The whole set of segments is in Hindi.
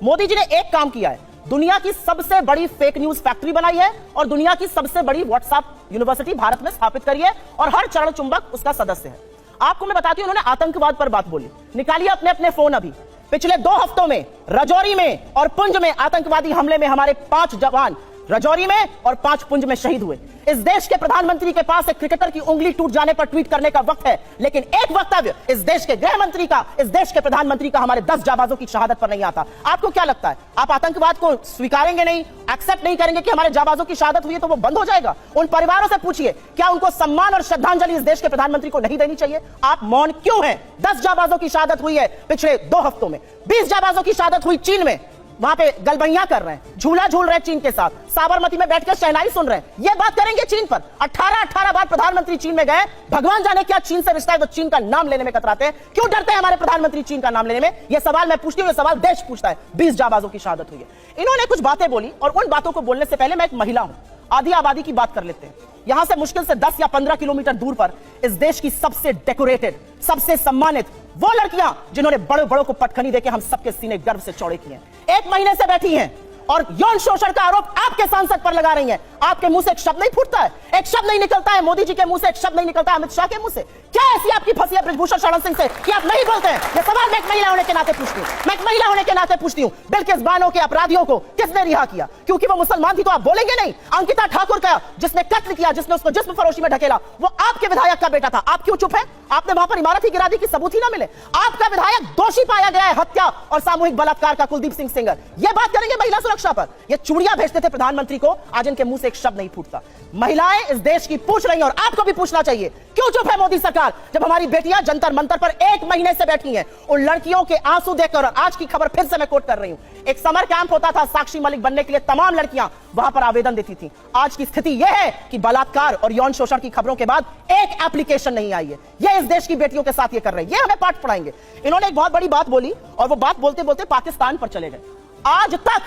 मोदी जी ने एक काम किया है, दुनिया की सबसे बड़ी फेक न्यूज फैक्ट्री बनाई है और दुनिया की सबसे बड़ी व्हाट्सएप यूनिवर्सिटी भारत में स्थापित करी है और हर चरण चुंबक उसका सदस्य है। आपको मैं बताती हूं, उन्होंने आतंकवाद पर बात बोली। निकालिए अपने अपने फोन अभी, पिछले 2 हफ्तों में राजौरी में और पुंछ में आतंकवादी हमले में हमारे 5 जवान राजौरी में और 5 पुंछ में शहीद हुए। इस देश के प्रधानमंत्री के पास एक क्रिकेटर की उंगली टूट जाने पर ट्वीट करने का वक्त है, लेकिन एक वक्तव्य इस देश के गृह मंत्री का, इस देश के प्रधानमंत्री का हमारे 10 जाबाजों की शहादत पर नहीं आता। आपको क्या लगता है, आप आतंकवाद को स्वीकारेंगे नहीं, एक्सेप्ट नहीं करेंगे कि हमारे जाबाजों की शहादत हुई है तो वो बंद हो जाएगा? उन परिवारों से पूछिए, क्या उनको सम्मान और श्रद्धांजलि इस देश के प्रधानमंत्री को नहीं देनी चाहिए? आप मौन क्यों हैं? 10 जाबाजों की शहादत हुई है पिछले 2 हफ्तों में, 20 जाबाजों की शहादत हुई चीन में, वहां पे गलबैया कर रहे हैं, झूला झूल रहे हैं चीन के साथ, साबरमती में बैठकर शहनाई सुन रहे हैं। ये बात करेंगे चीन पर? 18 बार प्रधानमंत्री चीन में गए, भगवान जाने क्या चीन से रिश्ता है तो चीन का नाम लेने में कतराते हैं। क्यों डरते हैं हमारे प्रधानमंत्री चीन का नाम लेने में? यह सवाल मैं पूछती हूं, यह सवाल देश पूछता है। 20 जाबाजों की शहादत हुई है। इन्होंने कुछ बातें बोली और उन बातों को बोलने से पहले मैं एक महिला हूं, आधी आबादी की बात कर लेते हैं। यहां से मुश्किल से 10 या 15 किलोमीटर दूर पर इस देश की सबसे डेकोरेटेड, सबसे सम्मानित वो लड़कियां जिन्होंने बड़े बड़ों को पटखनी देके हम सबके सीने गर्व से चौड़े किए हैं, 1 महीने से बैठी हैं और यौन शोषण का आरोप आपके सांसद पर लगा रही हैं। आपके मुंह से एक शब्द नहीं फूटता है, एक शब्द नहीं निकलता है, मोदी जी के मुंह से एक शब्द नहीं निकलता है, अमित शाह के मुंह से। क्या ऐसी आपकी फंसी है ब्रिजभूषण शरण सिंह से कि आप नहीं बोलते हैं? यह सवाल मैं एक महिला होने के नाते पूछती हूं, मैं एक महिला होने के नाते पूछती हूं। बिल्किस बानो के अपराधियों को किसने रिहा किया? क्योंकि वो मुसलमान थी तो आप बोलेंगे नहीं? अंकिता ठाकुर का जिसने कत्ल किया, जिसने उसको जिस्म फरोशी में ढकेला, वो आपके विधायक का बेटा था। आप क्यों चुप है? आपने वहां पर इमारत ही गिरा दी कि सबूत ही ना मिले। आपका विधायक दोषी पाया गया है हत्या और सामूहिक बलात्कार का, कुलदीप सिंह सेंगर। यह बात करेंगे महिला सुरक्षा पर? ये चूड़ियां भेजते थे प्रधानमंत्री को, आज इनके मुंह से एक शब्द नहीं फूटता। महिलाएं इस देश की पूछ रही हैं और आपको भी पूछना चाहिए, क्यों चुप है मोदी सरकार जब हमारी बेटियां जंतर मंतर पर 1 महीने से बैठी हैं? उन लड़कियों के आंसू देखकर, आज की खबर फिर से मैं कोट कर रही हूं, एक समर कैंप होता था साक्षी मलिक बनने के लिए, तमाम लड़कियां वहां पर आवेदन देती थी। आज की स्थिति यह है कि बलात्कार और यौन शोषण की खबरों के बाद एक एप्लीकेशन नहीं आई है। यह इस देश की बेटियों के साथ ये कर रहे हैं, ये हमें पाठ पढ़ाएंगे। इन्होंने एक बहुत बड़ी बात बोली और वो बात बोलते बोलते पाकिस्तान पर चले गए। आज तक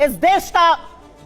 इस देश का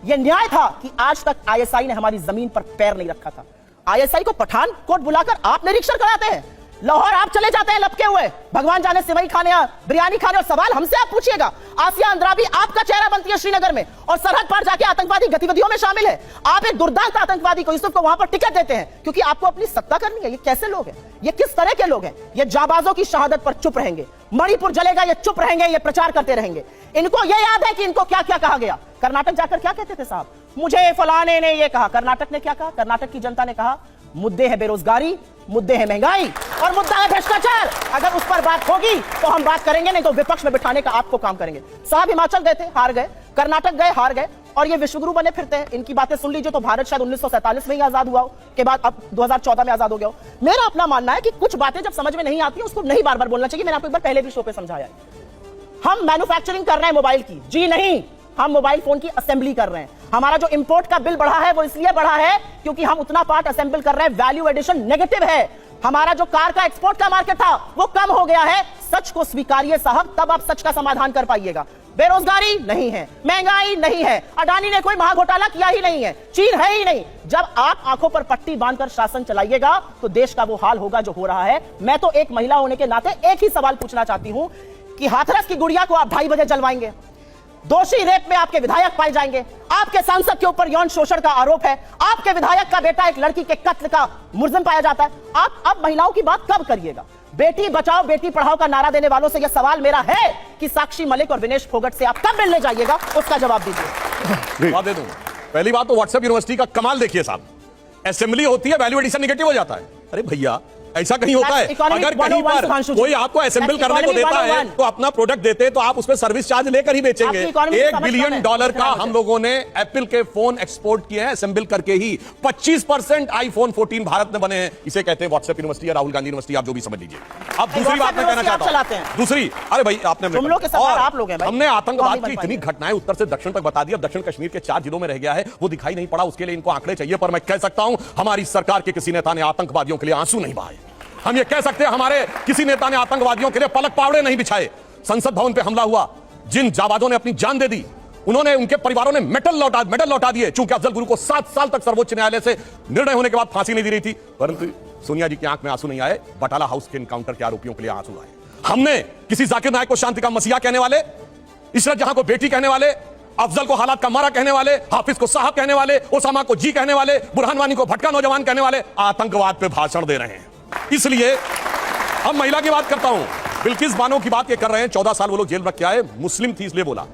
यह न्याय था कि आज तक आईएसआई ने हमारी जमीन पर पैर नहीं रखा था। आईएसआई को पठानकोट बुलाकर आप निरीक्षण कराते हैं, लाहौर आप चले जाते हैं लपके हुए, भगवान जाने सिवई खाने, बिरयानी खाने, और सवाल हमसे आप पूछिएगा। आसिया अंद्राबी आपका चेहरा बनती है श्रीनगर में और सरहद पार जाके आतंकवादी गतिविधियों में शामिल है। आप एक दुर्दांत आतंकवादी को, यूसुफ को वहां पर टिकट देते हैं क्योंकि आपको अपनी सत्ता करनी है। ये कैसे लोग हैं? ये किस तरह के लोग हैं? ये जाबाजों की शहादत पर चुप रहेंगे, मणिपुर जलेगा ये चुप रहेंगे, ये प्रचार करते रहेंगे। इनको ये याद है कि इनको क्या क्या कहा गया। कर्नाटक जाकर क्या कहते थे साहब? मुझे फलाने ने ये कहा। कर्नाटक ने क्या कहा? कर्नाटक की जनता ने कहा मुद्दे है बेरोजगारी, मुद्दे है महंगाई और मुद्दा है भ्रष्टाचार। अगर उस पर बात होगी तो हम बात करेंगे, नहीं तो विपक्ष में बिठाने का आपको काम करेंगे। साहब हिमाचल गए थे, हार गए, कर्नाटक गए, हार गए, और ये विश्वगुरु बने फिरते हैं। इनकी बातें सुन लीजिए तो भारत शायद 1947 में ही आजाद हुआ के बाद अब 2014 में आजाद हो गया हो। मेरा अपना मानना है कि कुछ बातें जब समझ में नहीं आती है उसको नहीं बार बार बोलना चाहिए। मैंने आपको एक बार पहले भी शो पे समझाया है। हम मैन्युफैक्चरिंग कर रहे हैं मोबाइल की, जी नहीं, हम मोबाइल फोन की असेंबली कर रहे हैं। हमारा जो इंपोर्ट का बिल बढ़ा है वो इसलिए बढ़ा है क्योंकि हम उतना पार्ट असेंबल कर रहे हैं, वैल्यू एडिशन नेगेटिव है। हमारा जो कार का एक्सपोर्ट का मार्केट था वो कम हो गया है। सच को स्वीकारिए साहब, तब आप सच का समाधान कर पाइएगा। बेरोजगारी नहीं है, महंगाई नहीं है, अडानी ने कोई महाघोटाला किया ही नहीं है, चीन है ही नहीं। जब आप आंखों पर पट्टी बांधकर शासन चलाइएगा तो देश का वो हाल होगा जो हो रहा है। मैं तो एक महिला होने के नाते एक ही सवाल पूछना चाहती हूं कि हाथरस की गुड़िया को आप 2:30 बजे जलवाएंगे, दोषी रेप में आपके विधायक पाए जाएंगे, आपके सांसद के ऊपर यौन शोषण का आरोप है, आपके विधायक का बेटा एक लड़की के कत्ल का मुलजिम पाया जाता है। आप अब महिलाओं की बात कब करिएगा? बेटी बचाओ बेटी पढ़ाओ का नारा देने वालों से यह सवाल मेरा है कि साक्षी मलिक और विनेश फोगट से आप कब मिलने जाइएगा, उसका जवाब दीजिए। जवाब दे दूं। पहली बात तो व्हाट्सएप यूनिवर्सिटी का कमाल देखिए साहब, असेंबली होती है, वैल्यू एडिशन नेगेटिव हो जाता है। अरे भैया ऐसा कहीं होता है? अगर कहीं पर कोई आपको असेंबल करने को देता है तो अपना प्रोडक्ट देते हैं तो आप उसमें सर्विस चार्ज लेकर ही बेचेंगे। $1 बिलियन का हम लोगों ने एप्पल के फोन एक्सपोर्ट किए हैं असेंबल करके ही। 25% आईफोन 14 भारत में बने हैं। इसे कहते हैं व्हाट्सएप यूनिवर्सिटी या राहुल गांधी यूनिवर्सिटी, आप जो भी समझ लीजिए। अब दूसरी बात मैं कहना चाहता हूं, दूसरी, अरे भाई आपने हमने आतंकवाद की इतनी घटनाएं उत्तर से दक्षिण तक बता दी। अब दक्षिण कश्मीर के 4 जिलों में रह गया है, वो दिखाई नहीं पड़ा। उसके लिए इनको आंकड़े चाहिए, पर मैं कह सकता हूं हमारी सरकार के किसी नेता ने आतंकवादियों के लिए आंसू नहीं बहाए। हम ये कह सकते हैं हमारे किसी नेता ने आतंकवादियों के लिए पलक पावड़े नहीं बिछाए। संसद भवन पे हमला हुआ, जिन जाबाजों ने अपनी जान दे दी, उन्होंने, उनके परिवारों ने मेडल लौटा दिए। चूंकि अफजल गुरु को 7 साल तक सर्वोच्च न्यायालय से निर्णय होने के बाद फांसी नहीं दी रही थी, परंतु सोनिया जी की आंख में आंसू नहीं आए, बटाला हाउस के एनकाउंटर के आरोपियों के लिए आंसू आए। हमने किसी जाकिर नायक को शांति का मसीहा कहने वाले इशरत जहां को बेटी कहने वाले, अफजल को हालात का मारा कहने वाले, हाफिज को साहब कहने वाले, ओसामा को जी कहने वाले, बुरहान वानी को भटका नौजवान कहने वाले आतंकवाद पे भाषण दे रहे हैं। इसलिए अब महिला की बात करता हूं। बिल्किस बानो की बात ये कर रहे हैं, 14 साल वो लोग जेल रख के आए, मुस्लिम थी इसलिए बोला।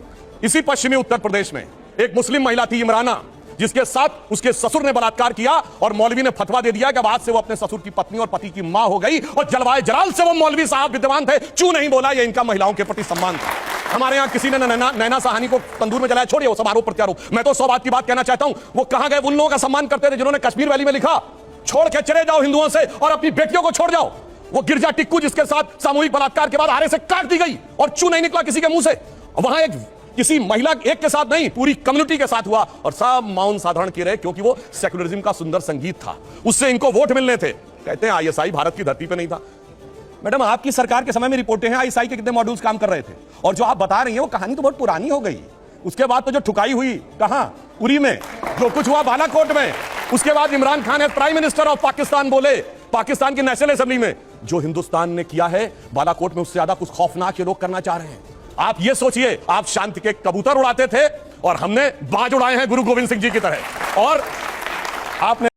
इसी पश्चिमी उत्तर प्रदेश में एक मुस्लिम महिला थी इमराना, जिसके साथ उसके ससुर ने बलात्कार किया और मौलवी ने फतवा दे दिया कि बाद से वो अपने ससुर की पत्नी और पति की मां हो गई, और जलवाए जलाल से वो मौलवी साहब विद्यमान थे, चू नहीं बोला। ये इनका महिलाओं के प्रति सम्मान था। हमारे यहां किसी ने नैना साहनी को तंदूर में जलाया, छोड़िए वो सब आरोप प्रत्यारोप। मैं तो 100 बात की बात कहना चाहता हूं, वो कहां गए उन लोगों का सम्मान करते थे जिन्होंने कश्मीर वैली में लिखा, छोड़ के चले जाओ हिंदुओं से और अपनी बेटियों को छोड़ जाओ। वो गिरजा टिक्कू जिसके साथ सामूहिक बलात्कार के बाद आरे से काट दी गई और चू नहीं निकला किसी के मुंह से। वहां एक किसी महिला एक के साथ नहीं, पूरी कम्युनिटी के साथ हुआ और सब मौन साधारण किए रहे, क्योंकि वो सेकुलरिज्म का सुंदर संगीत था, उससे इनको वोट मिलने थे। कहते हैं आईएसआई भारत की धरती पे नहीं था। मैडम, आपकी सरकार के समय में रिपोर्टें हैं आईएसआई के कितने मॉड्यूल्स काम कर रहे थे, और जो आप बता रही हैं वो कहानी तो बहुत पुरानी हो गई। उसके बाद तो जो ठुकाई हुई कहां, उरी में, जो कुछ हुआ बालाकोट में, उसके बाद इमरान खान है प्राइम मिनिस्टर ऑफ पाकिस्तान बोले पाकिस्तान की नेशनल असेंबली में, जो हिंदुस्तान ने किया है बालाकोट में उससे ज्यादा कुछ खौफनाक ये लोग करना चाह रहे हैं। आप ये सोचिए, आप शांति के कबूतर उड़ाते थे और हमने बाज उड़ाए हैं गुरु गोविंद सिंह जी की तरह। और आपने